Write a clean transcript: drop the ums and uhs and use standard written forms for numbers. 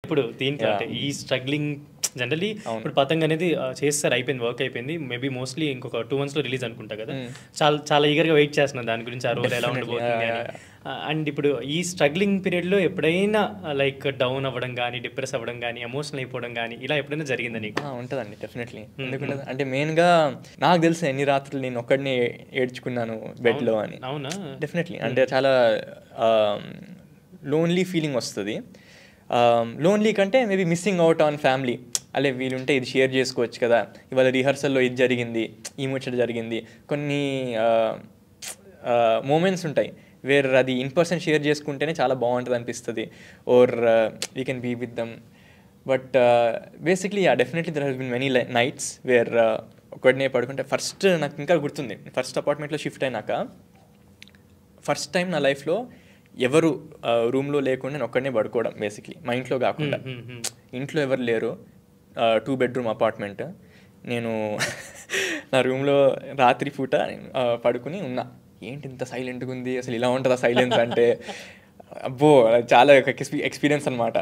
ఇప్పుడు దీంట్లో అంటే యాహ్! ఈ స్ట్రగ్లింగ్ జనరల్లీ అవును. ఇప్పుడు 'పతంగ్' అనేది చేసేసారు. అయిపోయింది. వర్క్ అయిపోయింది. మేబీ మోస్ట్‌లీ ఇంకొక 2 మంత్స్‌లో రిలీజ్ అనుకుంటా కదా! హ్మ్. చాలా చాలా ఈగర్‌గా వెయిట్ చేస్తున్నాను దాని గురించి. ఆ రోల్ ఎలా డెఫినెట్‌లీ. ఉండబోతుంది యాహ్! అని. యాహ్! అండ్ ఇప్పుడు ఈ స్ట్రగ్లింగ్ పీరియడ్‌లో ఎప్పుడైనా లైక్ డౌన్ అవ్వడం గానీ, డిప్రెస్ అవ్వడం గానీ, ఎమోషనల్ అయిపోవడం గానీ, ఇలా ఎప్పుడైనా జరిగిందా నీకు? ఉంటదండి డెఫినెట్‌లీ. హ్మ్. ఎందుకుండదు? హ్మ్. అంటే మెయిన్‌గా నాకు తెలుసు ఎన్ని రాత్రులు నేను ఒక్కడినే ఏడ్చుకున్నాను అవును. బెడ్‌లో అని. అవునా? డెఫినెట్‌లీ. అంటే హ్మ్. చాలా ఆహ్, లోన్లీ ఫీలింగ్ వస్తది. లోన్లీ కంటే maybe missing out on family. అలే వీలుంటే ఇది షేర్ చేసుకోవచ్చు కదా! ఇవాళ రిహార్సల్‌లో ఇది జరిగింది. ఈ ముచ్చట జరిగింది. కొన్ని ఆహ్, మొమెంట్స్ ఉంటాయి. వేర్ అది ఇన్ పర్సన్ షేర్ చేసుకుంటేనే చాలా బావుంటదనిపిస్తది. Or we can be with them. But basically yeah! Definitely there has been many nights where ఒక్కడినే పడుకుంటే ఫస్ట్ నాకు ఇంకా గుర్తుంది. ఫస్ట్ అపార్ట్మెంట్‌లో షిఫ్ట్ అయినాక ఫస్ట్ టైం నా లైఫ్‌లో ఎవరు రూమ్‌లో లేకుండా నేను ఒక్కడినే పడుకోవడం బేసిక్‌లీ. మా ఇంట్లో హ్మ్. గాకుండా. హ్మ్. హ్మ్. ఇంట్లో ఎవరు లేరు. 2 బెడ్‌రూమ్ అపార్ట్మెంట్. నేను నా రూమ్‌లో రాత్రి పూట పడుకొని ఉన్నా. ఏంటి ఇంత సైలెంట్‌గుంది. అసలు ఇలా ఉంటదా సైలెన్స్ అంటే, అబ్బో! చాలా ఒక ఎక్స్‌పీరియన్స్ అనమాట.